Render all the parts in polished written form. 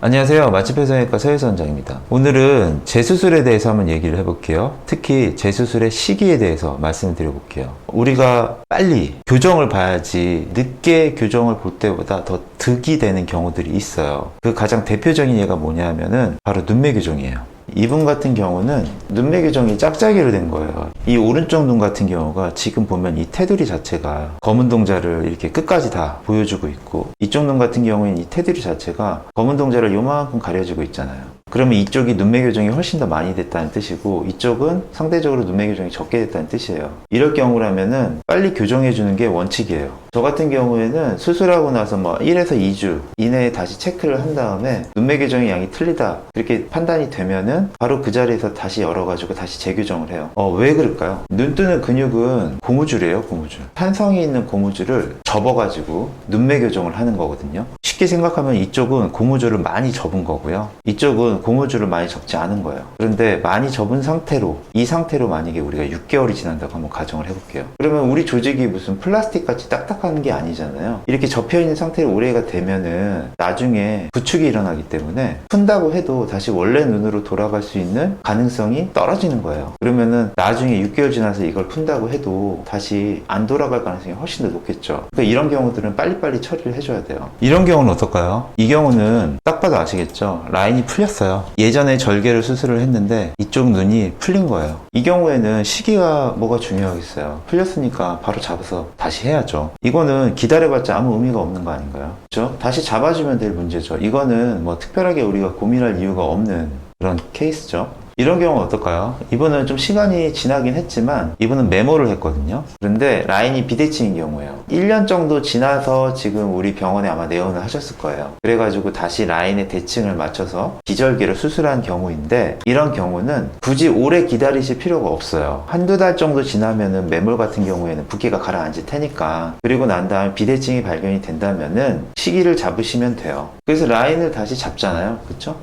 안녕하세요. 맛집회사의과 서혜수 원장입니다. 오늘은 재수술에 대해서 한번 얘기를 해볼게요. 특히 재수술의 시기에 대해서 말씀을 드려볼게요. 우리가 빨리 교정을 봐야지 늦게 교정을 볼 때보다 더 득이 되는 경우들이 있어요. 그 가장 대표적인 예가 뭐냐 하면은 바로 눈매 교정이에요. 이분 같은 경우는 눈매 교정이 짝짝이로 된 거예요. 이 오른쪽 눈 같은 경우가 지금 보면 이 테두리 자체가 검은 동자를 이렇게 끝까지 다 보여주고 있고, 이쪽 눈 같은 경우는 이 테두리 자체가 검은 동자를 요만큼 가려주고 있잖아요. 그러면 이쪽이 눈매 교정이 훨씬 더 많이 됐다는 뜻이고, 이쪽은 상대적으로 눈매 교정이 적게 됐다는 뜻이에요. 이럴 경우라면은 빨리 교정해 주는 게 원칙이에요. 저 같은 경우에는 수술하고 나서 1에서 2주 이내에 다시 체크를 한 다음에 눈매 교정의 양이 틀리다 이렇게 판단이 되면은 바로 그 자리에서 다시 열어가지고 다시 재교정을 해요. 왜 그럴까요? 눈 뜨는 근육은 고무줄이에요. 고무줄. 탄성이 있는 고무줄을 접어가지고 눈매 교정을 하는 거거든요. 쉽게 생각하면 이쪽은 고무줄을 많이 접은 거고요, 이쪽은 고무줄을 많이 접지 않은 거예요. 그런데 많이 접은 상태로, 이 상태로 만약에 우리가 6개월이 지난다고 한번 가정을 해볼게요. 그러면 우리 조직이 무슨 플라스틱 같이 딱딱한 게 아니잖아요. 이렇게 접혀있는 상태로 오래가 되면은 나중에 부축이 일어나기 때문에 푼다고 해도 다시 원래 눈으로 돌아갈 수 있는 가능성이 떨어지는 거예요. 그러면은 나중에 6개월 지나서 이걸 푼다고 해도 다시 안 돌아갈 가능성이 훨씬 더 높겠죠. 그러니까 이런 경우들은 빨리빨리 처리를 해줘야 돼요. 이런 경우는 어떨까요? 이 경우는 딱 봐도 아시겠죠? 라인이 풀렸어요. 예전에 절개를 수술을 했는데 이쪽 눈이 풀린 거예요. 이 경우에는 시기가 뭐가 중요하겠어요. 풀렸으니까 바로 잡아서 다시 해야죠. 이거는 기다려봤자 아무 의미가 없는 거 아닌가요? 그렇죠? 다시 잡아주면 될 문제죠. 이거는 뭐 특별하게 우리가 고민할 이유가 없는 그런 케이스죠. 이런 경우는 어떨까요? 이분은 좀 시간이 지나긴 했지만 이분은 메모를 했거든요. 그런데 라인이 비대칭인 경우예요. 1년 정도 지나서 지금 우리 병원에 아마 내원을 하셨을 거예요. 그래가지고 다시 라인의 대칭을 맞춰서 기절개를 수술한 경우인데, 이런 경우는 굳이 오래 기다리실 필요가 없어요. 한두 달 정도 지나면은 매몰 같은 경우에는 붓기가 가라앉을 테니까, 그리고 난 다음에 비대칭이 발견이 된다면은 시기를 잡으시면 돼요. 그래서 라인을 다시 잡잖아요. 그쵸?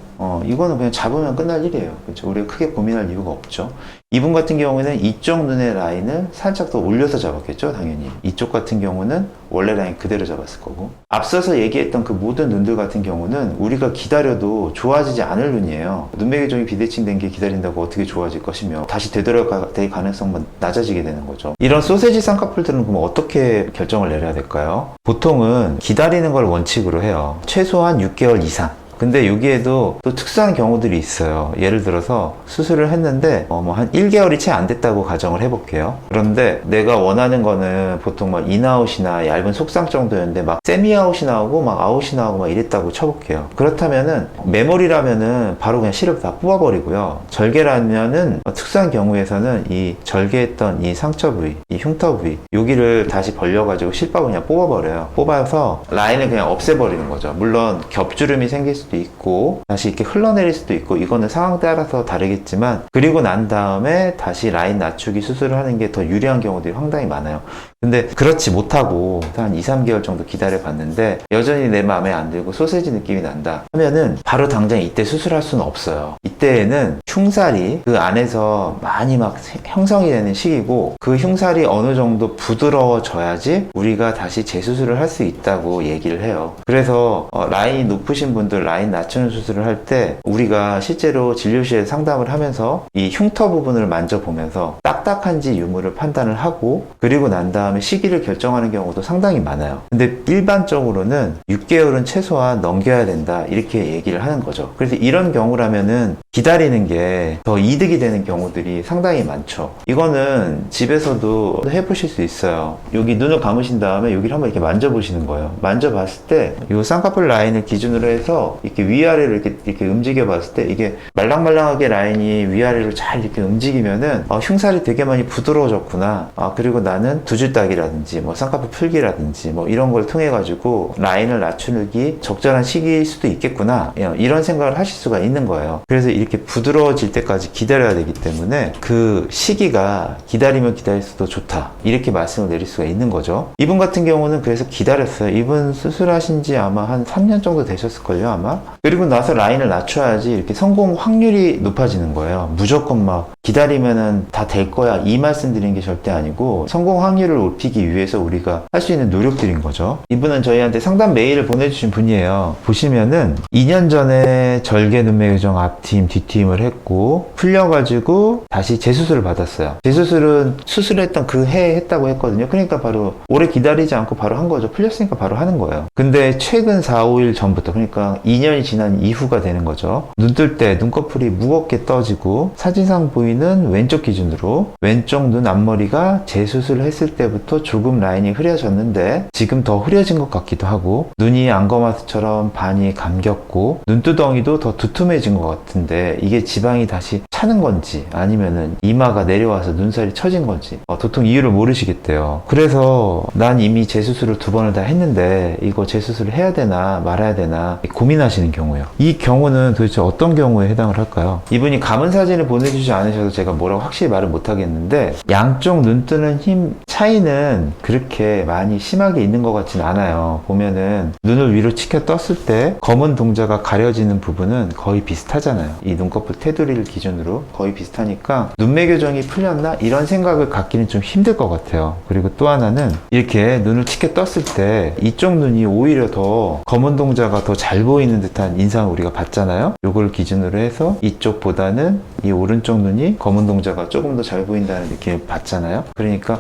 이거는 그냥 잡으면 끝날 일이에요. 그렇죠? 우리가 크게 고민할 이유가 없죠. 이분 같은 경우에는 이쪽 눈의 라인을 살짝 더 올려서 잡았겠죠, 당연히. 이쪽 같은 경우는 원래 라인 그대로 잡았을 거고. 앞서서 얘기했던 그 모든 눈들 같은 경우는 우리가 기다려도 좋아지지 않을 눈이에요. 눈매 교정이 비대칭된 게 기다린다고 어떻게 좋아질 것이며 다시 되돌아갈 가능성만 낮아지게 되는 거죠. 이런 소세지 쌍꺼풀들은 그럼 어떻게 결정을 내려야 될까요? 보통은 기다리는 걸 원칙으로 해요. 최소한 6개월 이상. 근데 여기에도 또 특수한 경우들이 있어요. 예를 들어서 수술을 했는데 한 1개월이 채 안 됐다고 가정을 해볼게요. 그런데 내가 원하는 거는 보통 인아웃이나 얇은 속상 정도였는데 세미아웃이 나오고 아웃이 나오고 이랬다고 쳐볼게요. 그렇다면은 메모리라면은 바로 그냥 실을 다 뽑아버리고요. 절개라면은 특수한 경우에서는 이 절개했던 이 상처 부위, 이 흉터 부위, 여기를 다시 벌려가지고 실밥을 그냥 뽑아버려요. 뽑아서 라인을 그냥 없애버리는 거죠. 물론 겹주름이 생길 수도 있고 다시 이렇게 흘러내릴 수도 있고, 이거는 상황 따라서 다르겠지만, 그리고 난 다음에 다시 라인 낮추기 수술을 하는 게 더 유리한 경우들이 상당히 많아요. 근데 그렇지 못하고 한 2, 3개월 정도 기다려 봤는데 여전히 내 마음에 안 들고 소세지 느낌이 난다 하면은 바로 당장 이때 수술할 수는 없어요. 이때에는 흉살이 그 안에서 많이 형성이 되는 시기고, 그 흉살이 어느 정도 부드러워져야지 우리가 다시 재수술을 할 수 있다고 얘기를 해요. 그래서 라인이 높으신 분들 라인 낮추는 수술을 할 때 우리가 실제로 진료실에 상담을 하면서 이 흉터 부분을 만져보면서 딱딱한지 유무를 판단을 하고, 그리고 난 다음에 시기를 결정하는 경우도 상당히 많아요. 근데 일반적으로는 6개월은 최소한 넘겨야 된다 이렇게 얘기를 하는 거죠. 그래서 이런 경우라면은 기다리는 게 더 이득이 되는 경우들이 상당히 많죠. 이거는 집에서도 해보실 수 있어요. 여기 눈을 감으신 다음에 여기를 한번 이렇게 만져보시는 거예요. 만져봤을 때 이 쌍꺼풀 라인을 기준으로 해서 이렇게 위아래로 이렇게 움직여 봤을 때 이게 말랑말랑하게 라인이 위아래로 잘 이렇게 움직이면은 흉살이 되게 많이 부드러워졌구나. 그리고 나는 두 줄 따기라든지 쌍꺼풀 풀기라든지 이런 걸 통해 가지고 라인을 낮추기 적절한 시기일 수도 있겠구나, 이런 생각을 하실 수가 있는 거예요. 그래서 이렇게 부드러워질 때까지 기다려야 되기 때문에 그 시기가 기다리면 기다릴수록 좋다 이렇게 말씀을 내릴 수가 있는 거죠. 이분 같은 경우는 그래서 기다렸어요. 이분 수술하신 지 아마 한 3년 정도 되셨을걸요, 아마. 그리고 나서 라인을 낮춰야지 이렇게 성공 확률이 높아지는 거예요. 무조건 기다리면은 다 될 거야 이 말씀 드리는 게 절대 아니고, 성공 확률을 높이기 위해서 우리가 할 수 있는 노력들인 거죠. 이분은 저희한테 상담 메일을 보내주신 분이에요. 보시면은 2년 전에 절개 눈매 교정 앞팀, 뒷팀을 했고 풀려가지고 다시 재수술을 받았어요. 재수술은 수술했던 그 해에 했다고 했거든요. 그러니까 바로 오래 기다리지 않고 바로 한 거죠. 풀렸으니까 바로 하는 거예요. 근데 최근 4, 5일 전부터, 그러니까 2년이 지난 이후가 되는 거죠. 눈 뜰 때 눈꺼풀이 무겁게 떠지고 사진상 보이는 왼쪽 기준으로 왼쪽 눈 앞머리가 재수술을 했을 때부터 조금 라인이 흐려졌는데 지금 더 흐려진 것 같기도 하고, 눈이 안검하수처럼 반이 감겼고 눈두덩이도 더 두툼해진 것 같은데 이게 지방이 다시 차는 건지 아니면은 이마가 내려와서 눈살이 처진 건지 도통 이유를 모르시겠대요. 그래서 난 이미 재수술을 2번을 다 했는데 이거 재수술을 해야 되나 말아야 되나 고민하시는 경우예요. 이 경우는 도대체 어떤 경우에 해당을 할까요? 이분이 감은 사진을 보내주지 않으셔서 제가 뭐라고 확실히 말을 못 하겠는데 양쪽 눈 뜨는 힘 차이는 그렇게 많이 심하게 있는 것 같진 않아요. 보면은 눈을 위로 치켜 떴을 때 검은 동자가 가려지는 부분은 거의 비슷하잖아요. 이 눈꺼풀 테두리를 기준으로 거의 비슷하니까 눈매 교정이 풀렸나? 이런 생각을 갖기는 좀 힘들 것 같아요. 그리고 또 하나는 이렇게 눈을 치켜 떴을 때 이쪽 눈이 오히려 더 검은 동자가 더 잘 보이는 듯한 인상을 우리가 받잖아요. 요걸 기준으로 해서 이쪽보다는 이 오른쪽 눈이 검은 동자가 조금 더 잘 보인다는 느낌을 받잖아요. 그러니까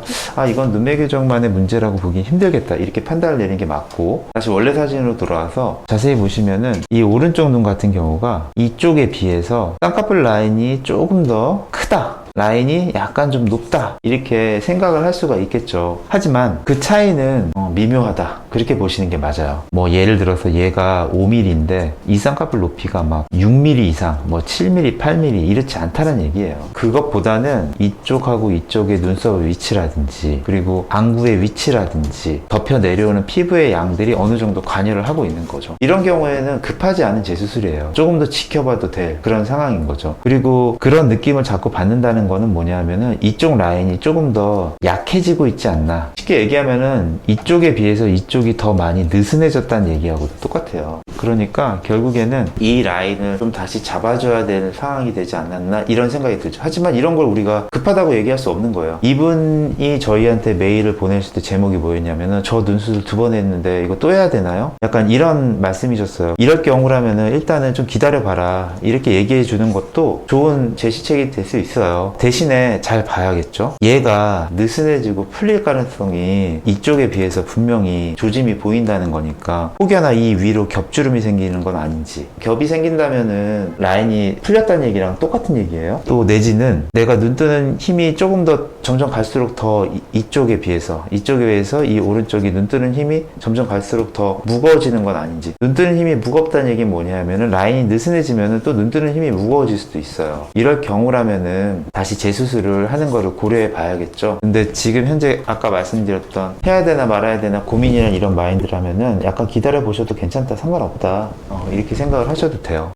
이건 눈매 교정만의 문제라고 보긴 힘들겠다, 이렇게 판단을 내리는 게 맞고, 다시 원래 사진으로 돌아와서 자세히 보시면은 이 오른쪽 눈 같은 경우가 이쪽에 비해서 쌍꺼풀 라인이 조금 더 크다, 라인이 약간 좀 높다, 이렇게 생각을 할 수가 있겠죠. 하지만 그 차이는 미묘하다, 그렇게 보시는 게 맞아요. 뭐 예를 들어서 얘가 5mm인데 이 쌍꺼풀 높이가 막 6mm 이상, 뭐 7mm, 8mm 이렇지 않다는 얘기예요. 그것보다는 이쪽하고 이쪽의 눈썹의 위치라든지 그리고 방구의 위치라든지 덮여 내려오는 피부의 양들이 어느 정도 관여를 하고 있는 거죠. 이런 경우에는 급하지 않은 재수술이에요. 조금 더 지켜봐도 될 그런 상황인 거죠. 그리고 그런 느낌을 자꾸 받는다는 거는 뭐냐면은 이쪽 라인이 조금 더 약해지고 있지 않나. 쉽게 얘기하면은 이쪽에 비해서 이쪽이 더 많이 느슨해졌다는 얘기하고도 똑같아요. 그러니까 결국에는 이 라인을 좀 다시 잡아줘야 되는 상황이 되지 않았나, 이런 생각이 들죠. 하지만 이런 걸 우리가 급하다고 얘기할 수 없는 거예요. 이분이 저희한테 메일을 보내실 때 제목이 뭐였냐면은 저 눈수술 2번 했는데 이거 또 해야 되나요? 약간 이런 말씀이셨어요. 이럴 경우라면은 일단은 좀 기다려봐라, 이렇게 얘기해 주는 것도 좋은 제시책이 될 수 있어요. 대신에 잘 봐야겠죠. 얘가 느슨해지고 풀릴 가능성이 이쪽에 비해서 분명히 조짐이 보인다는 거니까 혹여나 이 위로 겹주름이 생기는 건 아닌지, 겹이 생긴다면은 라인이 풀렸다는 얘기랑 똑같은 얘기예요. 또 내지는 내가 눈 뜨는 힘이 조금 더 점점 갈수록 더 이쪽에 비해서 이 오른쪽이 눈 뜨는 힘이 점점 갈수록 더 무거워지는 건 아닌지. 눈 뜨는 힘이 무겁다는 얘기는 뭐냐면은 라인이 느슨해지면은 또 눈 뜨는 힘이 무거워질 수도 있어요. 이럴 경우라면은 다시 재수술을 하는 거를 고려해 봐야겠죠. 근데 지금 현재 아까 말씀드렸던 해야 되나 말아야 되나 고민이란 이런 마인드라면은 약간 기다려 보셔도 괜찮다, 상관없다, 이렇게 생각을 하셔도 돼요.